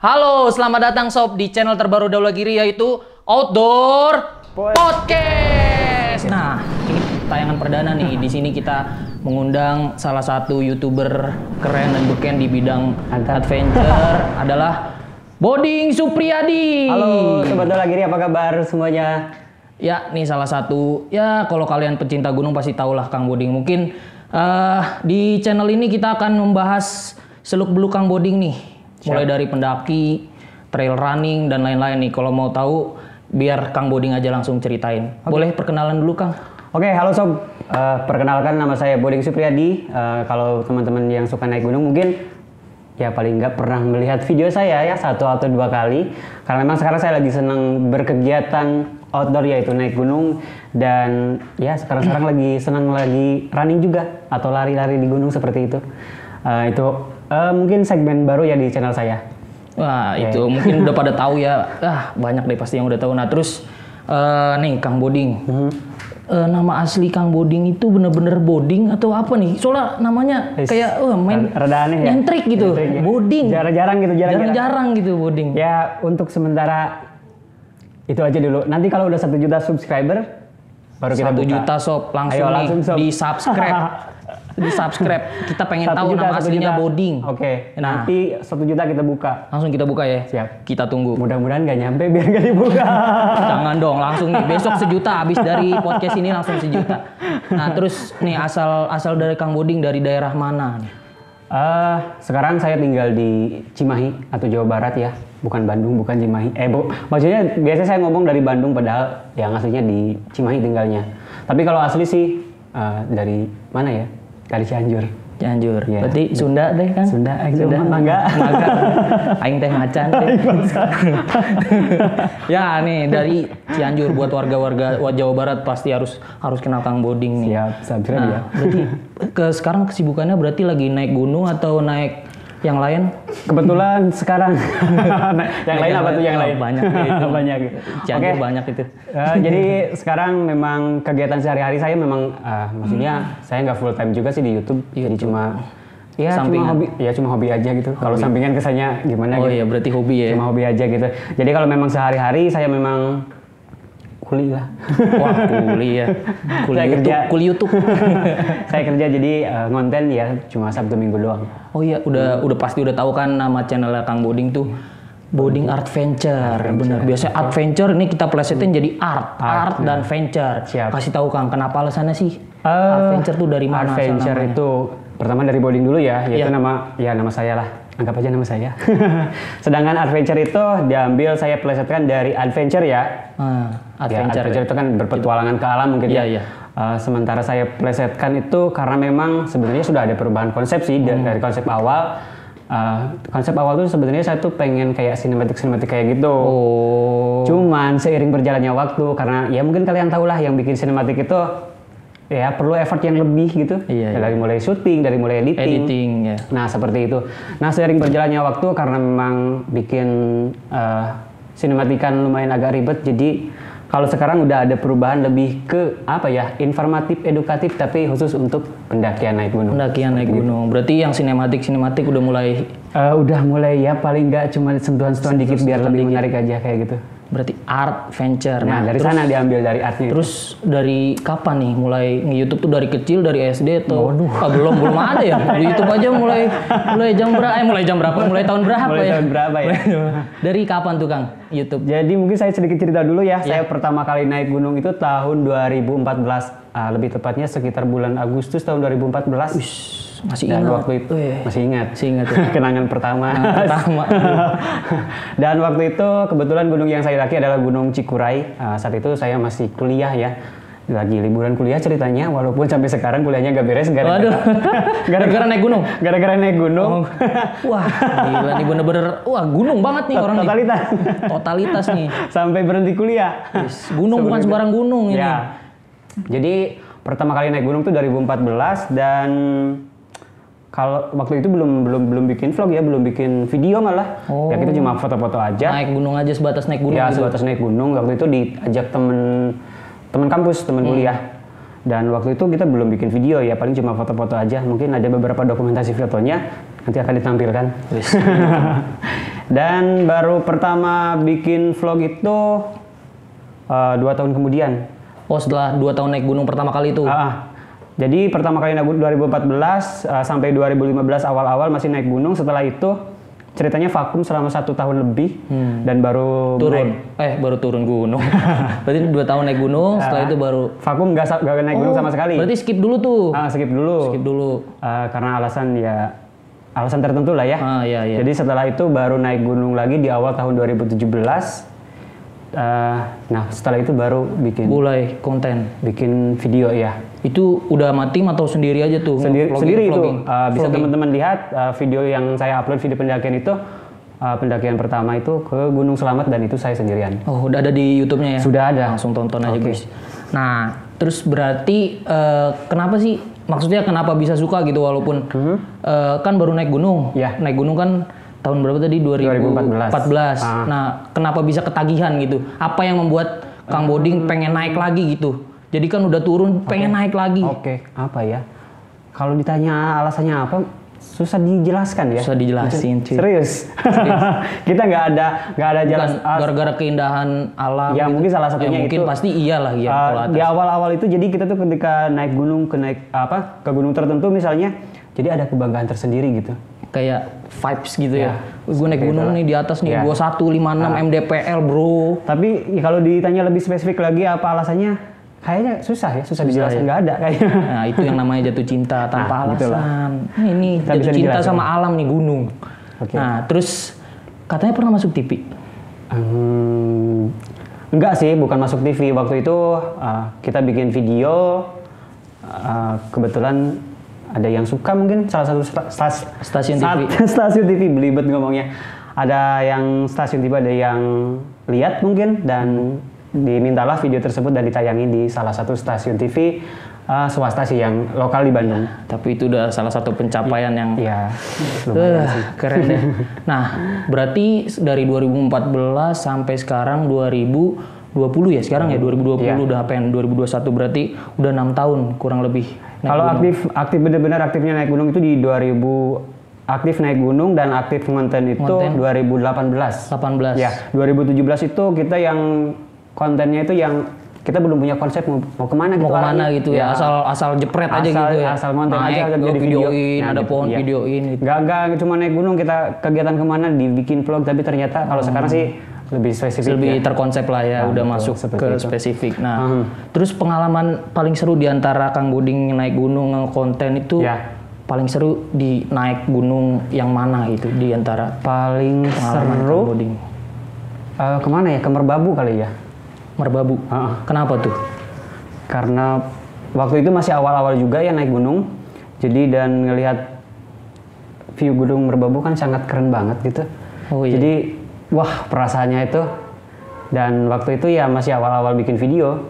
Halo, selamat datang Sob di channel terbaru Daulagiri yaitu Outdoor Podcast. Nah, ini tayangan perdana nih. Di sini kita mengundang salah satu YouTuber keren dan beken di bidang adventure adalah Boding Supriyadi. Halo Sobat Daulagiri, apa kabar semuanya? Ya, nih salah satu, ya kalau kalian pecinta gunung pasti tahulah Kang Boding. Mungkin di channel ini kita akan membahas seluk-beluk Kang Boding nih. Mulai dari pendaki, trail running, dan lain-lain nih. Kalau mau tahu, biar Kang Boding aja langsung ceritain. Boleh perkenalan dulu Kang? Oke, halo Sob. Perkenalkan nama saya Boding Supriyadi. Kalau teman-teman yang suka naik gunung mungkin ya paling nggak pernah melihat video saya ya 1 atau 2 kali. Karena memang sekarang saya lagi senang berkegiatan outdoor yaitu naik gunung. Dan ya sekarang lagi senang lagi running juga atau lari-lari di gunung seperti itu. Mungkin segmen baru ya di channel saya. Wah, itu mungkin udah pada tahu ya. Banyak deh pasti yang udah tahu. Nah, terus nih Kang Boding. Nama asli Kang Boding itu bener-bener Boding atau apa nih? Soalnya namanya kayak main rada aneh ya. Nyentrik gitu. Nyentrik, ya. Boding. Jarang gitu Boding. Ya, untuk sementara itu aja dulu. Nanti kalau udah 1 juta subscriber baru kita 1 buka. juta Sob, langsung Ayo, nih langsung, Sob. di subscribe. Kita pengen tahu nama aslinya Boding. Oke. Nah, nanti 1 juta kita buka. langsung kita buka ya. Siap. Kita tunggu. Mudah-mudahan nggak nyampe biar nggak dibuka. Jangan dong, langsung nih besok 1 juta habis dari podcast ini langsung 1 juta. Nah, terus nih asal dari Kang Boding dari daerah mana nih? Sekarang saya tinggal di Cimahi atau Jawa Barat ya. Bukan Bandung, bukan Cimahi. Maksudnya biasanya saya ngomong dari Bandung padahal yang aslinya di Cimahi tinggalnya. Tapi kalau asli sih dari mana ya? Dari Cianjur. Cianjur. Ya. Berarti Sunda deh kan? Sunda. Mangga. Aing teh macan deh. Ya nih dari Cianjur buat warga-warga Jawa Barat pasti harus kenal Kang Boding nih. Siap, subscribe ya. Berarti sekarang kesibukannya berarti lagi naik gunung atau naik yang lain? Kebetulan sekarang yang lain apa tuh yang lain? Banyak itu. Banyak. Cianjur banyak itu. Jadi sekarang memang kegiatan sehari-hari saya memang maksudnya saya nggak full time juga sih di YouTube. Jadi cuma cuma hobi aja gitu. Kalau sampingan kesannya gimana gitu. Iya berarti hobi ya. Cuma hobi aja gitu. Jadi kalau memang sehari-hari saya memang kuliah. Wah, kuliah. Kuliah YouTube. Saya kerja jadi ngonten ya cuma Sabtu Minggu doang. Oh iya, udah pasti udah tahu kan nama channelnya Kang Boding tuh. Boding Adventure. Benar. Biasanya adventure ini kita plesetin jadi art dan venture. Siap. Kasih tahu Kang, kenapa alasannya sih? Adventure tuh dari mana? Adventure itu pertama dari Boding dulu ya, yaitu nama saya lah. Anggap aja nama saya. Sedangkan adventure itu diambil saya plesetkan dari adventure ya. Adventure itu kan berpetualangan ke alam mungkin ya. Sementara saya plesetkan itu karena memang sebenarnya sudah ada perubahan konsep sih dari konsep awal. Konsep awal tuh sebenarnya saya tuh pengen kayak sinematik kayak gitu. Cuman seiring berjalannya waktu karena ya mungkin kalian tahu lah yang bikin sinematik itu ya perlu effort yang lebih gitu. Dari mulai syuting, dari mulai editing. Nah seperti itu. Nah seiring berjalannya waktu karena memang bikin sinematikan lumayan agak ribet, jadi kalau sekarang udah ada perubahan lebih ke informatif, edukatif, tapi khusus untuk pendakian naik gunung. Berarti yang sinematik udah mulai ya paling nggak cuma sentuhan-sentuhan dikit biar lebih menarik aja kayak gitu. Berarti art venture. Nah dari sana diambil dari artnya. Terus dari kapan nih mulai nge-YouTube tuh dari kecil, dari SD atau belum ada ya? Di YouTube aja mulai tahun berapa ya? Dari kapan tuh Kang YouTube? Jadi mungkin saya sedikit cerita dulu ya. Saya pertama kali naik gunung itu tahun 2014. Lebih tepatnya sekitar bulan Agustus tahun 2014. Masih ingat waktu itu masih ingat kenangan pertama. Dan waktu itu kebetulan gunung yang saya daki adalah Gunung Cikuray. Saat itu saya masih kuliah ya, lagi liburan kuliah ceritanya, walaupun sampai sekarang kuliahnya gak beres gara-gara naik gunung. Wah gila nih bener-bener gunung banget nih orang totalitas nih sampai berhenti kuliah. Gunung bukan sembarang gunung ini ya. Jadi pertama kali naik gunung tuh 2014 dan kalau waktu itu belum bikin vlog ya, belum bikin video malah. Ya kita cuma foto-foto aja. Naik gunung aja, sebatas naik gunung. Ya, sebatas naik gunung. Waktu itu diajak temen kampus, temen kuliah. Dan waktu itu kita belum bikin video ya, paling cuma foto-foto aja. Mungkin ada beberapa dokumentasi fotonya, nanti akan ditampilkan. Dan baru pertama bikin vlog itu 2 tahun kemudian. Oh, setelah 2 tahun naik gunung pertama kali itu? Jadi pertama kali naik gunung 2014 sampai 2015 awal-awal masih naik gunung. Setelah itu ceritanya vakum selama 1 tahun lebih dan baru baru turun gunung. Berarti 2 tahun naik gunung, setelah itu baru vakum, nggak naik gunung sama sekali. Berarti skip dulu tuh? Skip dulu. Karena alasan tertentu lah ya. Iya. Jadi setelah itu baru naik gunung lagi di awal tahun 2017. Nah setelah itu baru mulai konten, bikin video ya. Itu udah sama tim atau sendiri aja tuh? Sendiri itu. Bisa teman-teman lihat video yang saya upload, video pendakian itu. Pendakian pertama itu ke Gunung Selamat dan itu saya sendirian. Oh, udah ada di YouTube-nya ya? Sudah ada. Langsung tonton aja guys. Nah, terus berarti kenapa sih? Maksudnya kenapa bisa suka gitu walaupun kan baru naik gunung? Ya. Naik gunung kan tahun berapa tadi? 2014. Nah, kenapa bisa ketagihan gitu? Apa yang membuat Kang Boding pengen naik lagi gitu? Jadi kan udah turun, pengen naik lagi. Apa ya? Kalau ditanya alasannya apa? Susah dijelaskan ya. Susah dijelasin, cuy. Serius. Kita nggak ada jelas. Gara-gara keindahan alam. Ya gitu. Mungkin salah satunya mungkin itu. Pasti iyalah ya. Di awal-awal itu jadi kita tuh ketika naik gunung ke gunung tertentu misalnya, jadi ada kebanggaan tersendiri gitu. Kayak vibes gitu ya. Gue naik gunung nih di atas nih 2156 mdpl bro. Tapi kalau ditanya lebih spesifik lagi apa alasannya? Kayaknya susah dijelaskan, nggak ada kayaknya. Nah itu yang namanya jatuh cinta tanpa alasan. Ini jatuh cinta sama alam nih gunung. Nah terus katanya pernah masuk TV? Enggak sih, bukan masuk TV. Waktu itu kita bikin video, kebetulan ada yang suka mungkin salah satu stasiun TV. Stasiun TV, belibet ngomongnya. Ada yang stasiun TV, ada yang lihat mungkin dan dimintalah video tersebut dan ditayangin di salah satu stasiun TV swasta sih yang lokal di Bandung. Tapi itu udah salah satu pencapaian yang keren deh. Nah, berarti dari 2014 sampai sekarang 2020 ya. Sekarang ya 2020 udah pengen 2021 berarti udah 6 tahun kurang lebih. Kalau aktif benar-benar aktifnya naik gunung itu di 2000 aktif naik gunung dan aktif konten itu 2018. Ya, 2017 itu kita yang kontennya itu yang kita belum punya konsep mau kemana gitu. Mau kemana gitu ya. Asal jepret aja gitu ya. Asal konten aja jadi videoin, ada pohon videoin gitu. Gak cuma naik gunung, kita kegiatan kemana dibikin vlog, tapi ternyata kalau sekarang sih lebih spesifik. Lebih terkonsep lah ya, udah masuk ke spesifik. Nah, terus pengalaman paling seru di antara Kang Boding naik gunung konten itu paling seru di naik gunung yang mana gitu di antara paling seru? Kang Boding? Kemana ya? Ke Merbabu kali ya. Merbabu. Kenapa tuh? Karena waktu itu masih awal-awal juga ya naik gunung. Jadi dan ngelihat view gunung Merbabu kan sangat keren banget gitu. Oh iya. Jadi wah perasaannya itu, dan waktu itu ya masih awal-awal bikin video.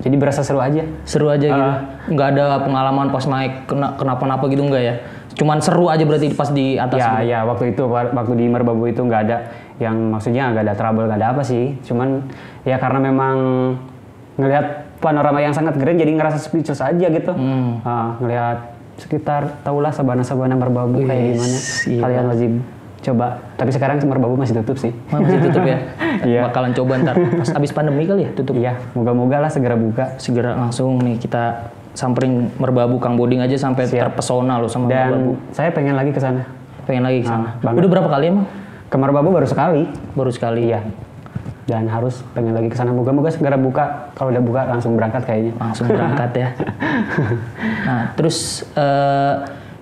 Jadi berasa seru aja. Seru aja gitu. Nggak ada pengalaman pas naik kenapa-napa gitu nggak ya? Cuman seru aja berarti pas di atas. Ya waktu di Merbabu itu nggak ada yang maksudnya nggak ada trouble, nggak ada apa sih. Cuman ya karena memang ngelihat panorama yang sangat keren jadi ngerasa speechless aja gitu. Ngelihat sekitar tahulah sabana-sabana Merbabu kayak gimana. Kalian wajib coba. Tapi sekarang Merbabu masih tutup sih. Masih tutup ya? Bakalan coba ntar pas abis pandemi kali ya tutup? Iya, moga-moga lah segera buka. Segera langsung nih kita samperin Merbabu Kang Boding aja sampai terpesona loh sama Merbabu. Dan saya pengen lagi ke sana. Pengen lagi ke sana. Udah berapa kali emang? Ke Merbabu baru sekali. Baru sekali? Iya. Dan harus pengen lagi ke sana. Moga-moga segera buka. Kalau udah buka langsung berangkat kayaknya. Langsung berangkat ya. Nah, terus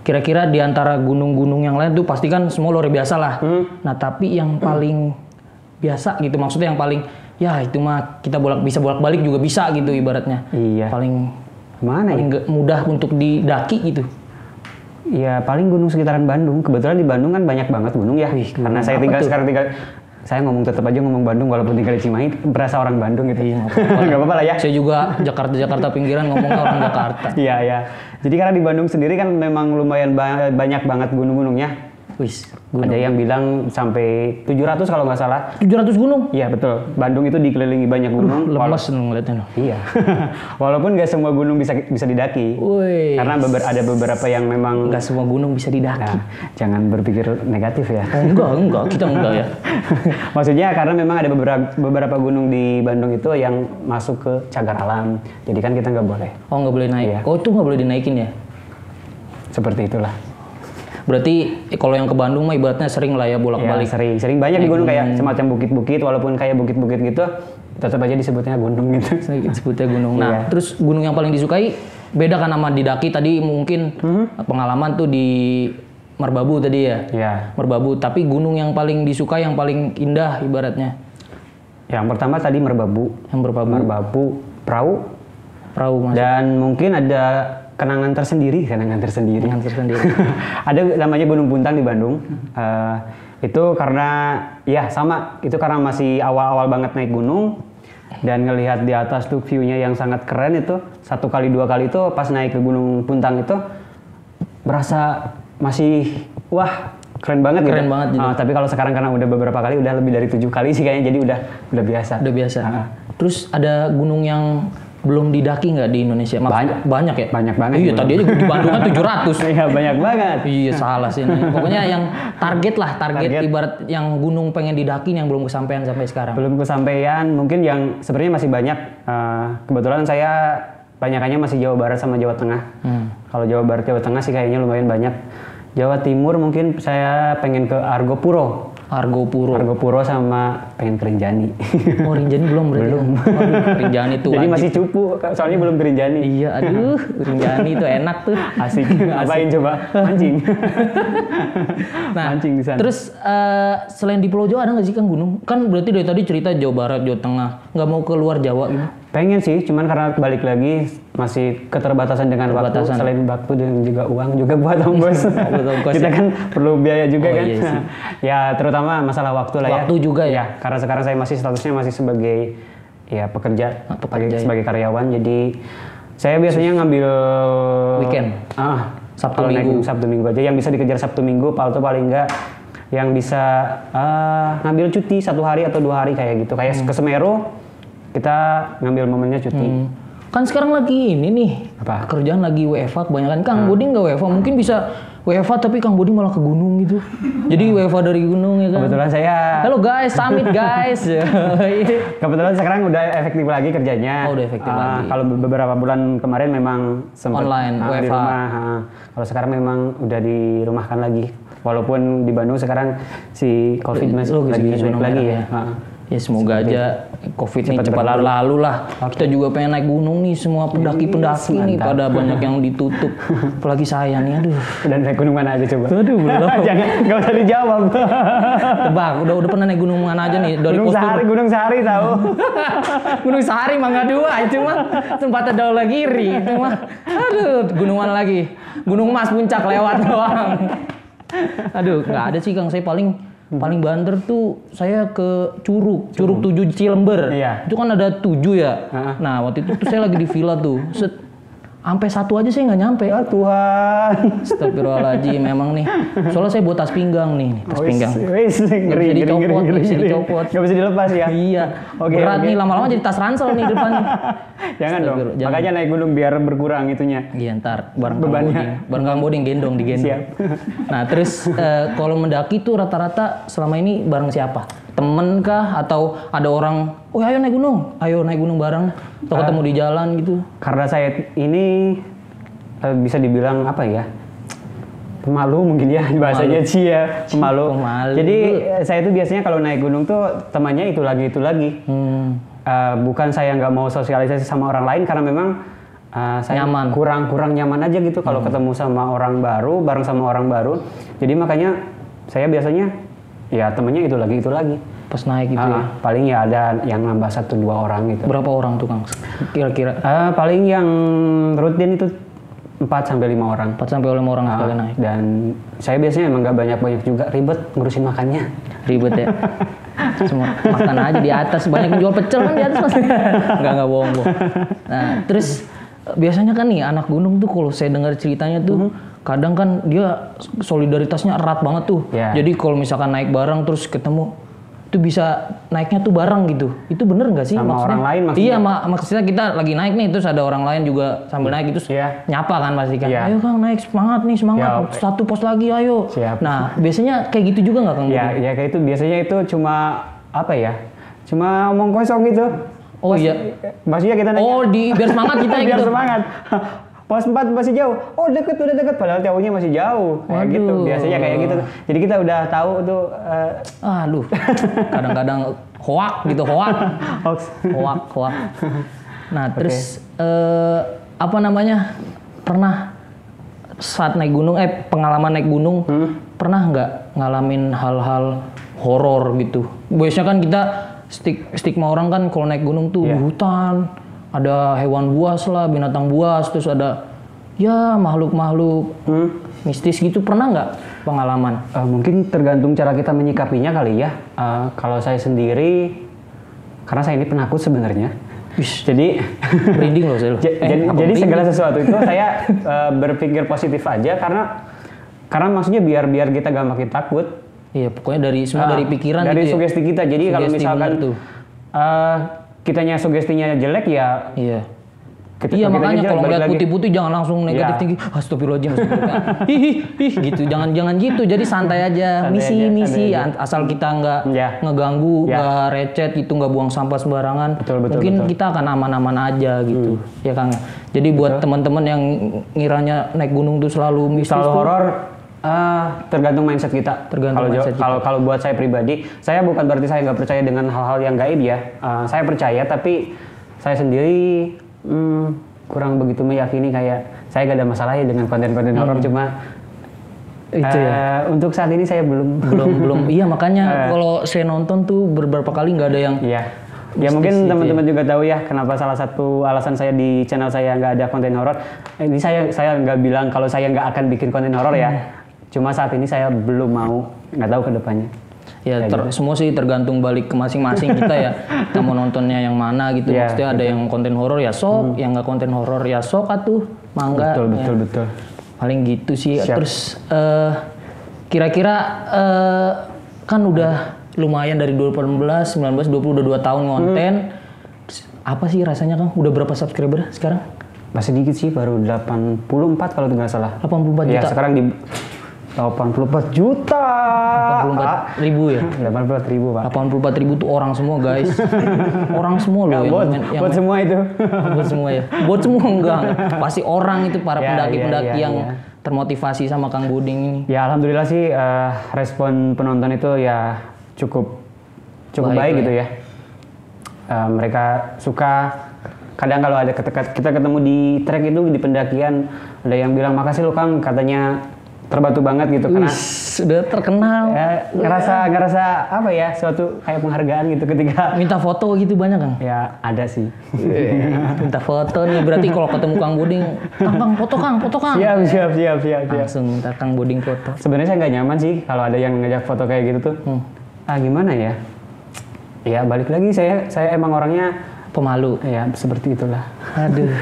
kira-kira di antara gunung-gunung yang lain tuh pasti kan semua luar biasa lah. Nah, tapi yang paling biasa gitu, maksudnya yang paling ya itu mah kita bisa bolak-balik juga bisa gitu ibaratnya. Iya. Paling mana mudah untuk didaki gitu. Ya paling gunung sekitaran Bandung. Kebetulan di Bandung kan banyak banget gunung ya. Karena saya saya tetap aja ngomong Bandung walaupun tinggal di Cimahi, berasa orang Bandung gitu. Iya, nggak apa-apa lah ya. Saya juga Jakarta pinggiran ngomongnya orang Jakarta. Iya. Jadi karena di Bandung sendiri kan memang lumayan banyak banget gunung-gunungnya. Wis, ada yang bilang sampai 700 kalau nggak salah. 700 gunung? Iya betul. Bandung itu dikelilingi banyak gunung. Lemes ngeliatnya. Iya. Walaupun nggak semua gunung bisa didaki. Wih. Karena ada beberapa yang memang nggak semua gunung bisa didaki. Nah, jangan berpikir negatif ya. Enggak, kita enggak ya. Maksudnya karena memang ada beberapa gunung di Bandung itu yang masuk ke cagar alam. Jadi kan kita nggak boleh. Oh, nggak boleh naik. Iya. Oh, itu nggak boleh dinaikin ya? Seperti itulah. Berarti kalau yang ke Bandung mah ibaratnya sering lah ya bolak-balik. Ya, sering banyak di gunung kayak semacam bukit-bukit, walaupun kayak bukit-bukit gitu, tetap aja disebutnya gunung gitu. Disebutnya gunung. Nah, terus gunung yang paling disukai beda kan sama di daki tadi mungkin pengalaman tuh di Merbabu tadi ya. Iya. Merbabu, tapi gunung yang paling disukai, yang paling indah ibaratnya. Yang pertama tadi Merbabu. Merbabu, perahu. Masuk. Dan mungkin ada kenangan tersendiri. Ada namanya Gunung Puntang di Bandung. Itu karena ya sama, itu karena masih awal-awal banget naik gunung dan ngelihat di atas tuh view-nya yang sangat keren itu. 1 kali 2 kali itu pas naik ke Gunung Puntang itu berasa masih wah keren banget gitu. Tapi kalau sekarang karena udah beberapa kali, udah lebih dari 7 kali sih kayaknya, jadi udah biasa. Terus ada gunung yang belum didaki nggak di Indonesia? Banyak ya? Banyak banget. Iya, tadi aja di Bandung kan 700. Iya, banyak banget. Iya, salah sih ini. Pokoknya yang target ibarat yang gunung pengen didaki yang belum kesampaian sampai sekarang. Belum kesampaian, mungkin yang sebenarnya masih banyak. Kebetulan saya banyakannya masih Jawa Barat sama Jawa Tengah. Kalau Jawa Barat, Jawa Tengah sih kayaknya lumayan banyak. Jawa Timur mungkin saya pengen ke Argopuro sama pengen ke Rinjani. Oh, Rinjani belum berarti. Belum. Rinjani tuh jadi wajib. Masih cupu, soalnya belum ke Rinjani. Iya, aduh, Rinjani tuh enak tuh. Asik. Ngapain coba? Mancing. Nah, mancing di sana. Terus selain di Pulau Jawa ada nggak sih Kang gunung? Kan berarti dari tadi cerita Jawa Barat, Jawa Tengah, nggak mau keluar Jawa gitu? Pengen sih, cuman karena balik lagi masih keterbatasan dengan waktu. Selain waktu dan juga uang juga buat ongkos. Kita kan perlu biaya juga kan. Iya sih. Ya terutama masalah waktu lah ya. Waktu juga ya. Karena sekarang saya masih statusnya masih sebagai ya pekerja sebagai karyawan. Jadi saya biasanya ngambil weekend. Sabtu Minggu aja. Yang bisa dikejar Sabtu Minggu, paling enggak yang bisa ngambil cuti 1 hari atau 2 hari kayak gitu. Kayak ke Semeru kita ngambil momennya cuti. Kan sekarang lagi ini nih, kerjaan lagi WFH kebanyakan. Kang Boding nggak WFH, mungkin bisa WFH tapi Kang Boding malah ke gunung gitu. Jadi WFH dari gunung ya kan. Kebetulan saya. Halo guys, summit guys. Kebetulan sekarang udah efektif lagi kerjanya. Oh, udah efektif lagi. Kalau beberapa bulan kemarin memang sempat online WFH. Di rumah. Kalau sekarang memang udah dirumahkan lagi. Walaupun di Bandung sekarang si COVID masih lagi naik lagi ya. Ya semoga aja COVID ini cepat lalu lah. Kita juga pengen naik gunung nih, semua pendaki-pendaki nih pada banyak yang ditutup. Apalagi saya nih, aduh. Udah naik gunung mana aja coba? Aduh, belum. Jangan, nggak usah dijawab. Tebak, udah pernah naik gunung mana aja nih? Dari Gunung Sahari tahu. Gunung Sahari Mangga 2 itu mah tempatnya Daulagiri itu mah. Aduh, gunung mana lagi? Gunung Mas Puncak lewat doang. Aduh, nggak ada sih Kang, saya paling banter tuh saya ke Curug 7 Cilember. Iya. Itu kan ada 7 ya. Nah, waktu itu tuh saya lagi di villa tuh. Sampai 1 aja saya nggak nyampe. Ya Tuhan. Astagfirullahaladzim, memang nih. Soalnya saya bawa tas pinggang nih, tas pinggang. Ngeri, bisa dicopot. Nggak bisa dilepas ya? Iya. Berat nih, lama-lama jadi tas ransel nih depannya. Jangan dong. Makanya naik gunung biar berkurang itunya. Iya, ntar bareng Kang Boding gendong digendong. Siap. Nah, terus kalau mendaki tuh rata-rata selama ini bareng siapa? Temen kah atau ada orang, "Oh, ayo naik gunung bareng," atau ketemu di jalan gitu? Karena saya ini bisa dibilang apa ya? Pemalu mungkin ya bahasanya sih ya, pemalu. Jadi saya tuh biasanya kalau naik gunung tuh temannya itu lagi. Bukan saya nggak mau sosialisasi sama orang lain karena memang saya kurang nyaman aja gitu kalau ketemu sama orang baru, bareng sama orang baru. Jadi makanya saya biasanya ya temennya itu lagi. Pas naik gitu ya? Paling ya ada yang nambah 1-2 orang gitu. Berapa orang tuh Kang? Kira-kira? Paling yang rutin itu 4-5 orang. 4-5 orang sekali naik. Dan saya biasanya emang nggak banyak juga, ribet ngurusin makannya. Ribet ya? Semua makan aja di atas, banyak yang jual pecel kan di atas. Nggak bohong. Nah, terus biasanya kan nih anak gunung tuh kalau saya dengar ceritanya tuh kadang kan dia solidaritasnya erat banget tuh. Jadi kalau misalkan naik bareng terus ketemu itu bisa naiknya tuh bareng gitu. Itu bener nggak sih sama maksudnya? Orang lain maksudnya? Iya, maksudnya kita lagi naik nih terus ada orang lain juga sambil naik itu nyapa kan pasti kan. Ayo Kang naik, semangat nih, semangat. Satu pos lagi ayo. Siap. Nah, biasanya kayak gitu juga nggak Kang? Ya kayak itu biasanya itu cuma apa ya? Cuma omong kosong gitu. Oh iya. Maksudnya kita nanya. Biar semangat kita biar gitu. semangat. Pos 4 masih jauh. Oh deket, udah deket. Padahal jauhnya masih jauh. Kayak gitu. Biasanya kayak gitu. Jadi kita udah tahu tuh. Aduh. Kadang-kadang hoak gitu, hoak. Nah terus apa namanya? Pernah saat naik gunung, pengalaman naik gunung, pernah nggak ngalamin hal-hal horor gitu? Biasanya kan kita stigma orang kan kalau naik gunung tuh di hutan. Ada hewan buas lah, binatang buas, terus ada ya makhluk-makhluk mistis gitu. Pernah nggak pengalaman? Mungkin tergantung cara kita menyikapinya kali ya. Kalau saya sendiri, karena saya ini penakut sebenarnya. Jadi merinding loh saya. Jadi segala sesuatu itu saya berpikir positif aja karena maksudnya biar kita gak makin takut. Iya, pokoknya dari pikiran. Dari gitu sugesti kita. Jadi kalau misalkan kitanya sugestinya jelek ya. Iya makanya kalau ngeliat putih-putih jangan langsung negatif tinggi. Astagfirullahaladzim. Gitu. Jangan gitu. Jadi santai aja. Misi. Asal kita nggak ngeganggu, nggak recet gitu, nggak buang sampah sembarangan. Mungkin kita akan aman-aman aja gitu. Ya Kang. Jadi buat teman-teman yang ngiranya naik gunung tuh selalu mistis, selalu horor. Tergantung mindset kita. Kalau buat saya pribadi, saya bukan berarti saya nggak percaya dengan hal-hal yang gaib ya. Saya percaya, tapi saya sendiri kurang begitu meyakini. Kayak saya gak ada masalah ya dengan konten-konten horor, cuma itu untuk saat ini saya belum. Iya makanya kalau saya nonton tuh beberapa kali nggak ada yang. Ya mungkin teman-teman juga tahu ya kenapa salah satu alasan saya di channel saya nggak ada konten horor. Ini saya nggak bilang kalau saya nggak akan bikin konten horor ya. Cuma saat ini saya belum mau, nggak tahu ke depannya. Ya semua sih tergantung balik ke masing-masing kita ya. Kita mau nontonnya yang mana gitu. Maksudnya ada yang konten horor ya sok, yang nggak konten horor ya sok atuh, mangga. Betul. Paling gitu sih. Siap. Terus kira-kira kan udah lumayan dari 2018, 19, 20 udah 2 tahun ngonten. Apa sih rasanya Kang? Udah berapa subscriber sekarang? Masih dikit sih, baru 84 kalau nggak salah. 84 juta? Ya sekarang di 84 juta. 84 ribu ya? 84 ribu Pak. 84 ribu tuh orang semua guys. Orang semua loh. Buat semua itu. Buat semua ya? Buat semua enggak. Pasti orang itu para pendaki-pendaki yang termotivasi sama Kang Buding ini. Ya alhamdulillah sih respon penonton itu ya cukup baik gitu ya. Mereka suka. Kadang kalau ada kita ketemu di trek itu di pendakian, ada yang bilang makasih lo Kang, katanya terbantu banget gitu karena sudah terkenal. Ngerasa apa ya, suatu kayak penghargaan gitu ketika minta foto gitu banyak Kang? Ya ada sih. Minta foto nih, berarti kalau ketemu Kang Buding, Kang foto Kang. Siap. Langsung minta Kang Buding foto. Sebenarnya saya nggak nyaman sih kalau ada yang ngajak foto kayak gitu tuh. Gimana ya? Ya balik lagi saya emang orangnya pemalu. Ya seperti itulah. Aduh.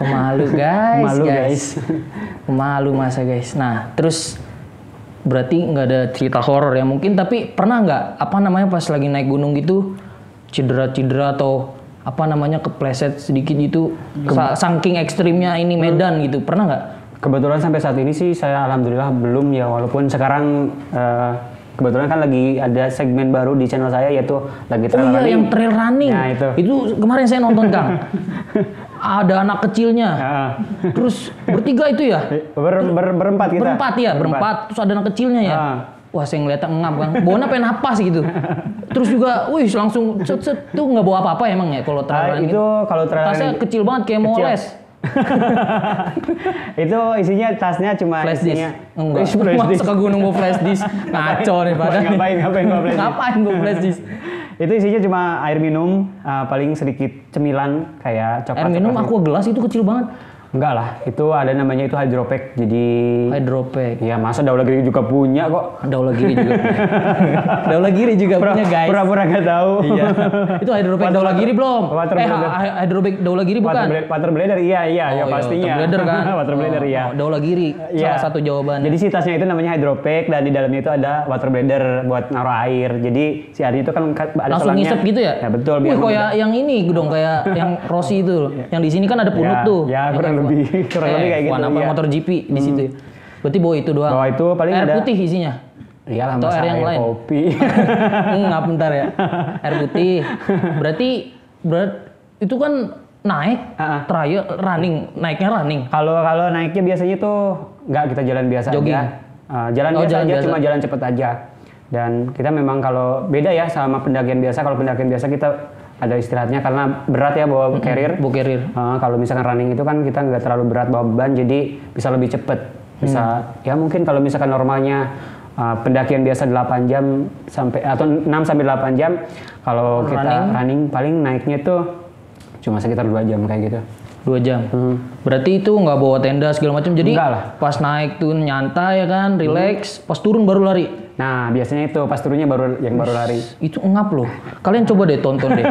Pemalu guys. Pemalu masa guys. Nah terus berarti nggak ada cerita horor ya mungkin, tapi pernah nggak pas lagi naik gunung gitu cedera atau kepleset sedikit gitu saking ekstrimnya ini medan gitu, pernah nggak? Kebetulan sampai saat ini sih saya alhamdulillah belum ya, walaupun sekarang kebetulan kan lagi ada segmen baru di channel saya yaitu lagi trail running. Yang trail running. Nah, itu kemarin saya nonton Kang. Ada anak kecilnya. Terus bertiga itu ya? Berempat kita. Berempat. Terus ada anak kecilnya ya. Wah, saya ngeliatnya ngap Kang. Bawanya pengen napas gitu. Terus juga, langsung set tuh nggak bawa apa-apa emang ya kalau trail running. Itu kalau trail running. Tasnya kecil banget kayak mau les. Itu isinya tasnya cuma flash isinya disk. Masuk ke gunung bawa flash disk. Ngaco nih padahal. Ngapain bawa flash disk? Itu isinya cuma air minum, paling sedikit cemilan kayak coklat. Air minum aqua gelas itu kecil banget. Enggak lah, itu ada namanya itu hydropack. Jadi Hydropack. ya masa Daulagiri juga punya kok. Daulagiri juga punya. Daulagiri juga punya, guys. Pura-pura nggak tahu. Iya. Itu hydropack Daulagiri belum? Hydropack Daulagiri bukan? Water blender iya ya pastinya. Water blender kan? Water blender iya. Daulagiri salah satu jawabannya. Jadi si tasnya itu namanya hydropack dan di dalamnya itu ada water blender buat naruh air. Jadi si airnya itu kan ada langsung ngisep gitu ya? Ya betul. Wih, kayak yang ini dong, kayak yang Rossi itu. Yang di sini kan ada punut tuh. Ya kurang lebih kayak gitu. Apa motor GP di situ. Berarti bawa itu doang. Bawa itu paling air ada putih isinya. Iyalah, atau air yang lain. Kopi. Enggak, bentar ya. Air putih. Berarti itu kan naik trial running, naiknya running. Kalau naiknya biasanya tuh nggak kita jalan biasa jogging aja. Jalan biasa aja, cuma jalan cepet aja. Dan kita memang kalau beda ya sama pendakian biasa. Kalau pendakian biasa kita ada istirahatnya karena berat ya bawa carrier. Bawa carrier. Kalau misalkan running itu kan kita nggak terlalu berat bawa beban, jadi bisa lebih cepet. Bisa ya mungkin kalau misalkan normalnya pendakian biasa 8 jam sampai atau 6 sampai 8 jam, kalau kita running paling naiknya tuh cuma sekitar 2 jam kayak gitu. 2 jam. Berarti itu nggak bawa tenda segala macam. Jadi pas naik tuh nyantai ya kan, relax, pas turun baru lari. Nah, biasanya itu pas turunnya baru lari. Itu ngap loh. Kalian coba deh tonton deh.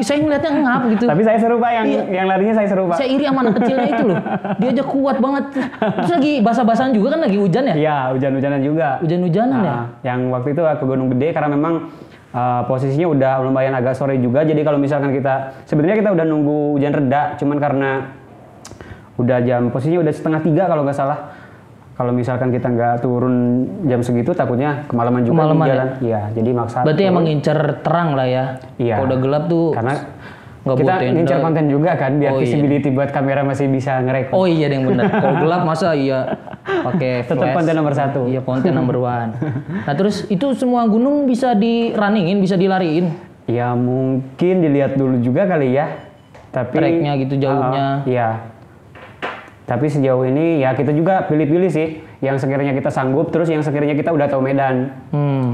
Saya ngeliatnya ngap gitu. Tapi saya seru Pak, yang larinya saya seru Pak. Saya iri sama anak kecilnya itu loh. Dia aja kuat banget. Terus lagi basah-basahan juga kan, lagi hujan ya? Iya, hujan-hujanan juga. Hujan-hujanan ya? Yang waktu itu ke Gunung Gede karena memang posisinya udah lumayan agak sore juga. Jadi kalau misalkan sebenarnya kita udah nunggu hujan reda, cuman karena posisinya udah 2:30 kalau nggak salah. Kalau misalkan kita nggak turun jam segitu, takutnya kemalaman juga di jalan. Iya, jadi maksa. Berarti emang ngincer terang lah ya. Iya. Kalau udah gelap tuh. Karena kita ngincer konten juga kan, biar visibility buat kamera masih bisa ngerekod. Oh iya, yang benar. Kalau gelap masa iya pakai flash. Tetap konten nomor 1. Iya, konten number 1. Nah terus itu semua gunung bisa di-runningin, bisa dilariin? Ya mungkin dilihat dulu juga kali ya. Tapi tracknya gitu jauhnya. Iya. Tapi sejauh ini ya kita juga pilih-pilih sih, yang sekiranya kita sanggup, terus yang sekiranya kita udah tahu medan.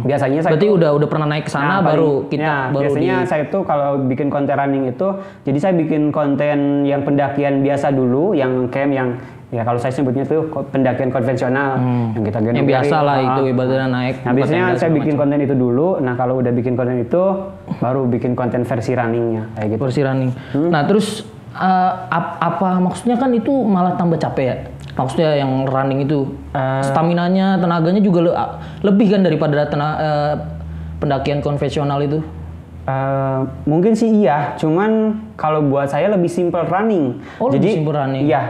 Biasanya saya berarti udah pernah naik ke sana baru kita biasanya saya tuh kalau bikin konten running itu, jadi saya bikin konten yang pendakian biasa dulu, yang camp, yang ya kalau saya sebutnya tuh pendakian konvensional, yang kita yang biasa lah itu ibaratnya naik. Nah biasanya saya bikin konten itu dulu. Nah kalau udah bikin konten itu, baru bikin konten versi runningnya kayak gitu. Versi running. Nah terus apa maksudnya, kan itu malah tambah capek ya? Maksudnya yang running itu staminanya, tenaganya juga lebih kan daripada pendakian konvensional itu? Mungkin sih iya, cuman kalau buat saya lebih simple running. Oh, jadi lebih simple running. Iya,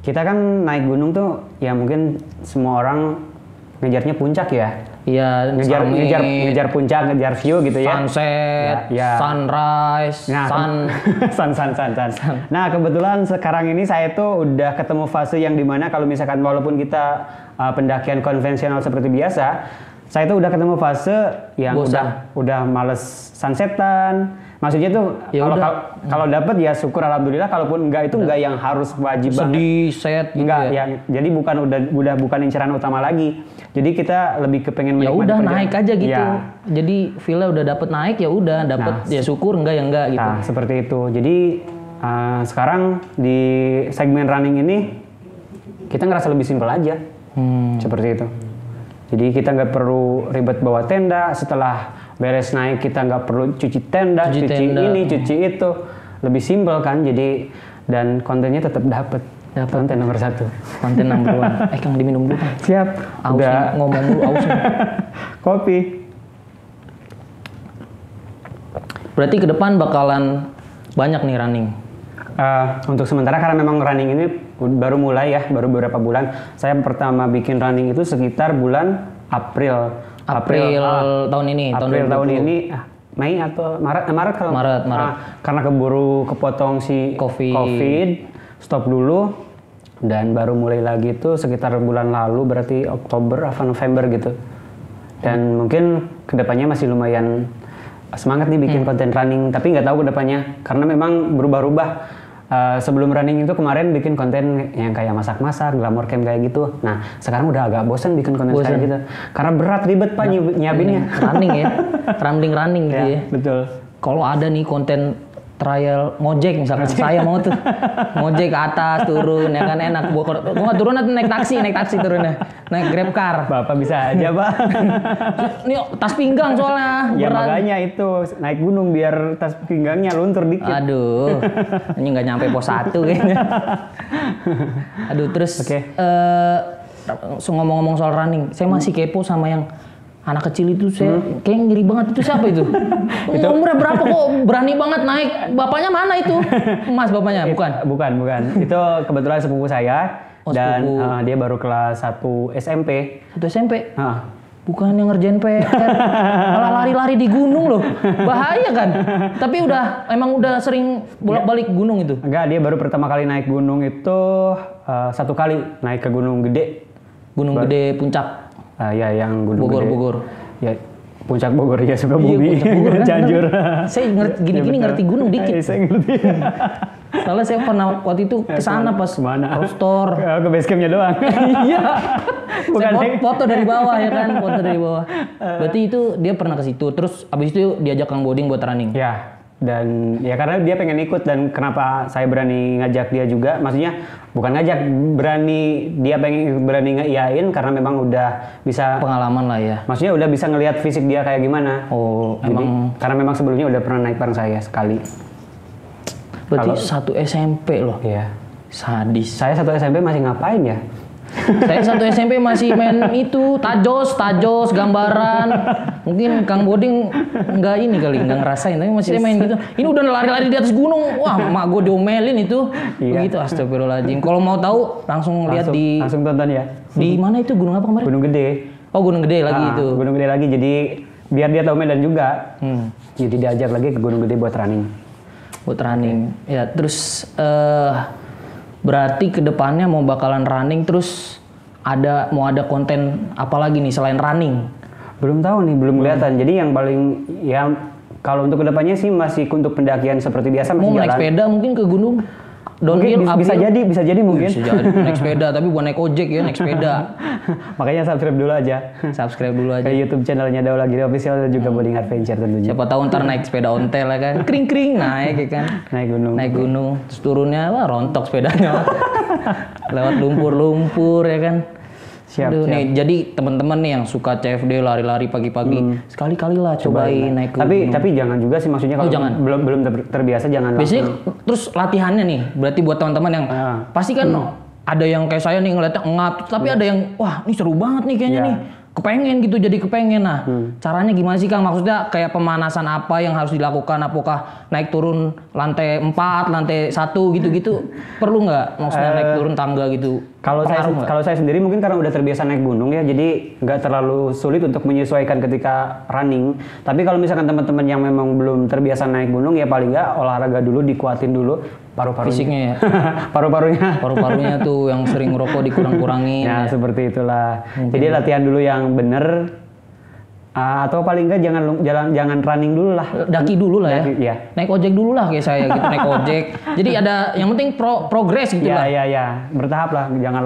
kita kan naik gunung tuh ya mungkin semua orang ngejarnya puncak ya. Iya, ngejar puncak, ngejar view gitu ya. Sunset, sunrise, sun. Nah, kebetulan sekarang ini saya tuh udah ketemu fase yang dimana kalau misalkan walaupun kita pendakian konvensional seperti biasa, saya tuh udah ketemu fase yang udah males sunsetan. Maksudnya tuh kalau dapat ya syukur alhamdulillah, kalaupun enggak itu enggak yang harus wajib banget. Sedih, set gitu enggak ya. Jadi bukan inceran utama lagi. Jadi kita lebih kepengen menikmati. Ya udah naik aja gitu. Ya. Jadi feel-nya udah dapet naik, ya udah dapet ya syukur, enggak ya enggak gitu. Nah, seperti itu. Jadi sekarang di segmen running ini kita ngerasa lebih simpel aja. Seperti itu. Jadi kita nggak perlu ribet bawa tenda, setelah beres naik kita nggak perlu cuci tenda, cuci ini, cuci itu, lebih simpel kan. Jadi dan kontennya tetap dapat. Konten nomor 1. Konten number 1. Kang diminum dulu Kang. Siap. Udah ngomong dulu aus. Kopi. Berarti ke depan bakalan banyak nih running. Untuk sementara karena memang running ini baru mulai ya, baru beberapa bulan. Saya pertama bikin running itu sekitar bulan April tahun ini. April tahun ini, Mei atau Maret kalau Maret. Karena keburu kepotong si COVID, stop dulu dan baru mulai lagi itu sekitar bulan lalu, berarti Oktober atau November gitu. Dan mungkin kedepannya masih lumayan semangat nih bikin konten running, tapi nggak tahu kedepannya karena memang berubah-ubah. Sebelum running itu kemarin bikin konten yang kayak masak-masak, glamour camp kayak gitu. Nah sekarang udah agak bosan bikin konten kayak gitu, karena berat, ribet Pak nyiapinnya. Running ya, running gitu ya. Betul. Kalau ada nih konten trial ngojek misalkan saya mau tuh ngojek ke atas turun ya kan enak gua nggak turun nanti naik taksi turunnya naik grab car. Bapak bisa aja Pak. Ini tas pinggang soalnya ya makanya itu naik gunung biar tas pinggangnya luntur dikit. Aduh ini nggak nyampe pos 1 kayaknya. Aduh terus ngomong-ngomong soal running saya masih kepo sama yang anak kecil itu saya kayak ngiri banget itu siapa itu? Umurnya berapa kok berani banget naik? Bapaknya mana itu? Mas bapaknya? Bukan. Itu kebetulan sepupu saya dan dia baru kelas 1 SMP. 1 SMP? Bukan yang ngerjain PR. Malah lari-lari di gunung loh. Bahaya kan? Tapi emang udah sering bolak-balik gunung itu? Enggak, dia baru pertama kali naik gunung itu 1 kali naik ke Gunung Gede. Gunung Gede Puncak. Ya yang Gunung Bogor. Ya Puncak Bogor ya Sukabumi. Kan, Cianjur. Saya gini ngerti gunung dikit. Saya ngerti. Soalnya saya pernah waktu itu kesana pas Roastor. Ke base campnya doang. Iya. Saya foto dari bawah ya kan, foto dari bawah. Berarti itu dia pernah ke situ. Terus abis itu diajak Kang Boding buat running. Ya. Dan ya karena dia pengen ikut dan kenapa saya berani ngajak dia juga, maksudnya bukan ngajak, dia pengen berani ngeiyain karena memang udah bisa pengalaman lah ya. Maksudnya udah bisa ngelihat fisik dia kayak gimana. Oh, jadi, karena memang sebelumnya udah pernah naik bareng saya sekali. Berarti 1 SMP loh. Iya. Sadis. Saya 1 SMP masih ngapain ya? Saya 1 SMP masih main itu tajos gambaran. Mungkin Kang Boding nggak ngerasain, tapi masih main gitu. Ini udah lari-lari di atas gunung, wah mak gue diomelin itu. Iya. Begitu, astagfirullahaladzim. Kalau mau tahu langsung lihat langsung tonton ya. Di mana itu gunung apa kemarin? Gunung Gede. Oh Gunung Gede lagi itu. Gunung Gede lagi, jadi biar dia tahu medan juga. Jadi diajak lagi ke Gunung Gede buat running. Ya terus berarti kedepannya mau bakalan running terus mau ada konten apa lagi nih selain running? Belum tahu nih, belum kelihatan. Jadi yang paling kalau untuk kedepannya sih masih untuk pendakian seperti biasa masih jalan. Mau naik sepeda mungkin ke gunung? Mungkin bisa jadi mungkin. Bisa jadi naik sepeda tapi bukan naik ojek ya, naik sepeda. Makanya subscribe dulu aja. Ke YouTube channelnya Daula Giri Official dan juga Boding Adventure tentunya. Siapa tahu ntar naik sepeda ontel ya kan, kring naik ya kan. Naik gunung, terus turunnya rontok sepedanya. Lewat lumpur ya kan. Siap. Nih, jadi teman-teman nih yang suka CFD lari-lari pagi-pagi, sekali-kali lah cobain naik gunung. Tapi jangan juga sih, maksudnya kalau belum terbiasa jangan biasanya langsung. Terus latihannya nih, berarti buat teman-teman yang pasti kan ada yang kayak saya nih ngeliatnya ngap, tapi ada yang wah ini seru banget nih kayaknya nih. Kepengen gitu, jadi kepengen. Nah, caranya gimana sih Kang? Maksudnya kayak pemanasan apa yang harus dilakukan? Apakah naik turun lantai 4, lantai 1 gitu-gitu? Perlu nggak? Maksudnya naik turun tangga gitu? Kalau saya sendiri mungkin karena udah terbiasa naik gunung ya, jadi nggak terlalu sulit untuk menyesuaikan ketika running. Tapi kalau misalkan teman-teman yang memang belum terbiasa naik gunung ya paling nggak olahraga dulu, dikuatin dulu paru-parunya. Fisiknya ya? Paru-parunya tuh yang sering ngerokok dikurang-kurangin. Nah seperti itulah. Jadi latihan dulu yang bener. Atau paling enggak jangan running dulu lah. Daki dulu lah ya. Iya. Naik ojek dulu lah kayak saya gitu, naik ojek. Jadi ada yang penting progres gitu lah. Iya. Bertahap lah, jangan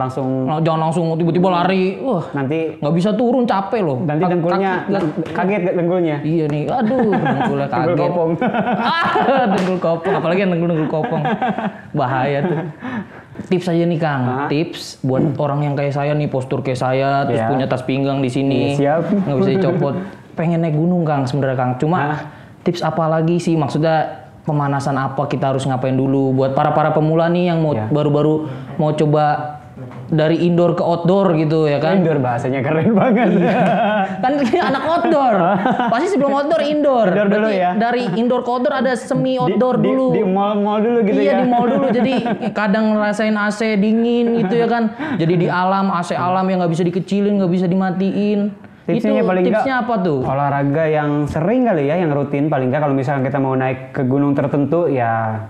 langsung tiba-tiba lari. Nanti nggak bisa turun, capek loh. Nanti dengkulnya kaget dengkulnya. Iya nih. Aduh, dengkulnya kaget. Dengkul kopong. Dengkul kopong, apalagi yang dengkul kopong. Bahaya tuh. Tips aja nih Kang, tips buat orang yang kayak saya nih, postur kayak saya, terus punya tas pinggang di sini, nggak bisa dicopot, pengen naik gunung Kang sebenarnya Kang. Cuma tips apa lagi sih, maksudnya pemanasan apa kita harus ngapain dulu buat para pemula nih yang mau baru-baru mau coba dari indoor ke outdoor gitu ya kan? Indoor bahasanya keren banget. Kan anak outdoor. Pasti sebelum outdoor indoor. Indoor dulu ya. Dari indoor ke outdoor ada semi outdoor dulu. Di mall dulu gitu ya. Iya di mall dulu. Jadi kadang ngerasain AC dingin gitu ya kan. Jadi di alam, AC alam yang nggak bisa dikecilin, nggak bisa dimatiin. Tipsnya apa tuh? Olahraga yang sering kali ya, yang rutin paling nggak kalau misalnya kita mau naik ke gunung tertentu ya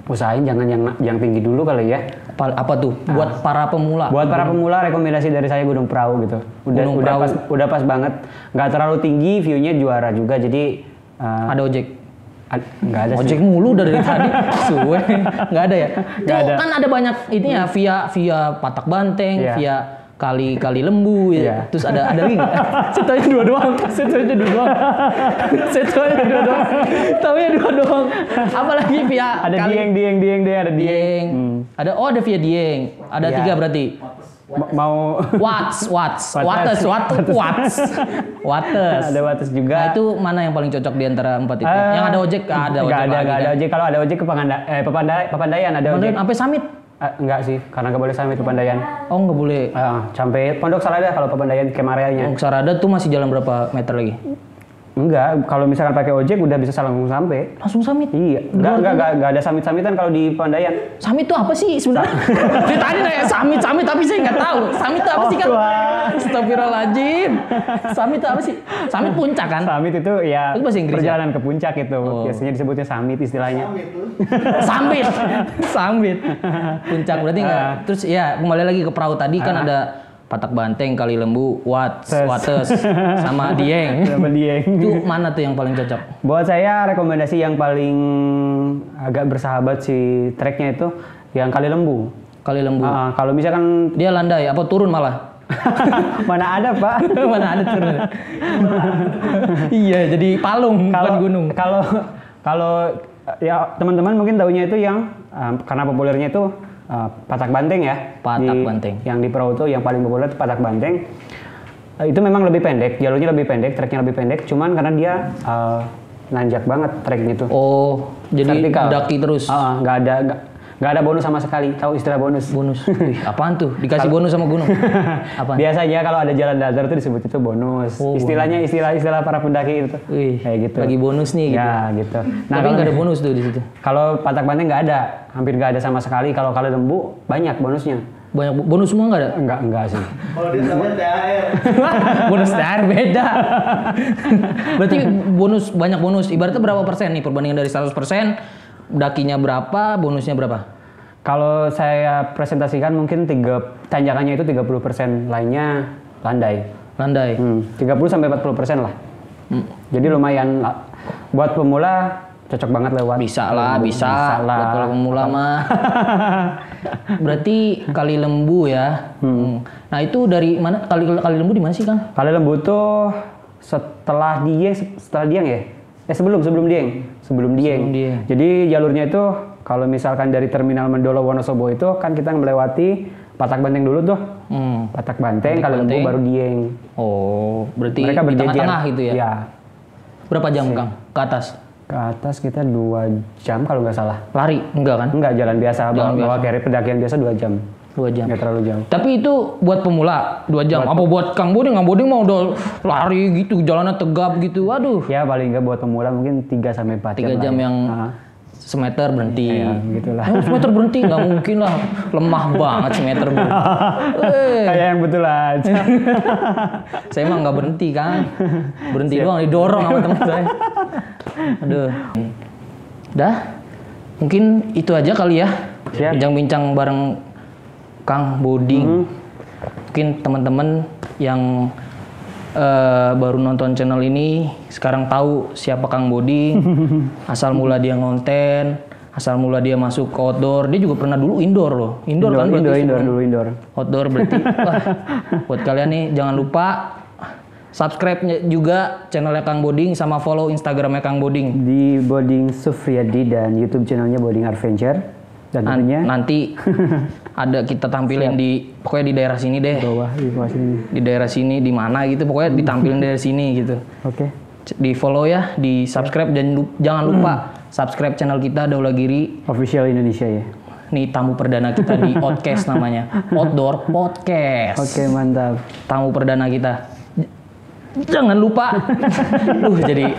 usahain jangan yang tinggi dulu kali ya. Apa tuh? Buat para pemula. Buat para pemula rekomendasi dari saya Gunung Prau gitu. Udah pas banget. Nggak terlalu tinggi, view-nya juara juga. Jadi ada ojek. Nggak ada ojek sih. mulu dari tadi. Suwe. Nggak ada ya? Nggak ada. Kan ada banyak ini ya via Patak Banteng, via kali lembu ya. Terus ada lagi nggak? Saya tahu dua doang. Tahunya dua doang. Apalagi via ada Dieng deh, ada Dieng. Ada via Dieng. Ada 3 berarti. Mau Wates. Ada Wates juga. Nah, itu mana yang paling cocok di antara 4 itu? Yang ada ojek Nggak ada ojek. Kalau ada ojek ke Pepandayan ada ojek. Sampai Summit? Enggak sih, karena nggak boleh Summit Pepandayan. Oh, nggak boleh. Sampai Pondok Sarada kalau Pepandayan camp area-nya. Pondok Sarada tuh masih jalan berapa meter lagi? Enggak, kalau misalkan pakai ojek udah bisa langsung sampai. Langsung Summit? Iya. Enggak ada Summit-Summitan kalau di Pepandayan. Summit itu apa sih sebenarnya? Dia tadi nanya Summit tapi saya nggak tahu. Summit itu apa sih kan? Astagfirullahaladzim. Summit itu apa sih? Summit puncak kan? Summit itu ya itu bahasa Inggris, perjalanan ke puncak itu. Biasanya disebutnya summit istilahnya. Summit. Puncak berarti enggak. Terus ya kembali lagi ke perahu tadi kan ada Patak Banteng, Kali Lembu, Wates, sama Dieng. Itu mana tuh yang paling cocok? Buat saya rekomendasi yang paling agak bersahabat si treknya itu yang Kali Lembu. Kali Lembu. Kalau misalkan dia landai, apa turun malah? Mana ada Pak? Mana ada turun? Iya, jadi palung bukan gunung. Kalau ya teman-teman mungkin tahunya itu yang karena populernya itu Patak Banteng ya. Banteng. Yang di perahu itu yang paling populer itu Patak Banteng. Itu memang lebih pendek, jalurnya lebih pendek, treknya lebih pendek. Cuman karena dia nanjak banget treknya itu. Oh, jadi mendaki terus. Nggak ada bonus sama sekali. Tahu istilah bonus? Bonus. Apaan tuh? Dikasih bonus sama gunung? Apaan? Biasanya kalau ada jalan datar itu disebut itu bonus. Istilahnya istilah para pendaki itu. Kayak gitu. Lagi bonus nih gitu. Ya, gitu. Nah, tapi nggak ada bonus tuh di situ. Kalau Patak Banteng nggak ada, hampir nggak ada sama sekali. Kalau Kali Lembu banyak bonusnya. Banyak bonus semua nggak ada? Enggak sih. Kalau dia sama THR. Bonus THR beda. Berarti banyak bonus. Ibaratnya berapa persen nih perbandingan dari 100%? Dakinya berapa, bonusnya berapa? Kalau saya presentasikan mungkin tanjakannya itu 30%, lainnya landai. 30-40% lah. Jadi lumayan buat pemula cocok banget lewat. Bisa lah. Buat pemula mah. Berarti Kali Lembu ya. Nah, itu dari mana? Kali Lembu di mana sih, Kang? Kali Lembu tuh setelah Dieng ya? Sebelum Dieng. Jadi jalurnya itu kalau misalkan dari Terminal Mendolo Wonosobo itu kan kita melewati Patak Banteng dulu tuh. Patak Banteng, Kali Lembu baru Dieng. Oh, berarti mereka di tengah-tengah gitu ya? Iya. Berapa jam, Kang? Ke atas? Ke atas kita 2 jam kalau nggak salah. Lari? Enggak kan? Enggak, jalan biasa. Bawa carry pendakian biasa 2 jam. 2 jam. Nggak terlalu jauh. Tapi itu buat pemula 2 jam. Apa buat Kang Boding? Kang Boding mau udah lari gitu, jalannya tegap gitu. Aduh. Ya paling nggak buat pemula mungkin 3 sampai 4 jam. 3 jam yang semeter berhenti. Ya, gitulah. Semeter berhenti nggak mungkin lah. Lemah banget semeter berhenti. Kayak yang betul aja. Saya emang nggak berhenti, Kang. Berhenti doang, didorong sama teman saya. Aduh. Dah. Mungkin itu aja kali ya. Bincang-bincang bareng Kang Boding. Mungkin teman-teman yang baru nonton channel ini sekarang tahu siapa Kang Boding. Asal mula dia ngonten, asal mula dia masuk ke outdoor. Dia juga pernah dulu indoor loh. Indoor kan berarti. Indoor. Outdoor berarti. Wah, buat kalian nih jangan lupa subscribe juga channelnya Kang Boding sama follow Instagramnya Kang Boding. Di Boding Sufriyadi dan YouTube channelnya Boding Adventure. Dan tentunya nanti ada kita tampilin pokoknya di daerah sini deh. Di daerah sini di mana gitu pokoknya ditampilin dari sini gitu. Oke. Di follow ya, di subscribe dan jangan lupa subscribe channel kita Daula Giri Official Indonesia ya. Nih tamu perdana kita di Outcast namanya. Outdoor Podcast. Oke, mantap. Tamu perdana kita. Jangan lupa. Jadi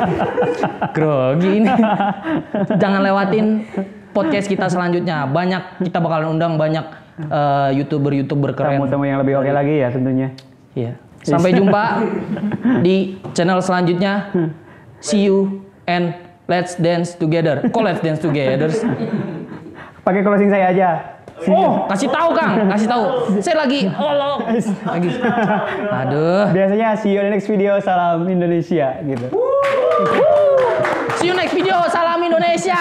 grogi ini. Jangan lewatin podcast kita selanjutnya. Kita bakalan undang banyak YouTuber keren. Tamu-tamu yang lebih oke lagi ya tentunya. Iya. Sampai jumpa di channel selanjutnya. See you and let's dance together. Kok let's dance together? Pakai closing saya aja. Oh, kasih tahu Kang, kasih tahu. Saya lagi. Aduh. Biasanya see you in the next video. Salam Indonesia gitu. See you next video. Salam Indonesia.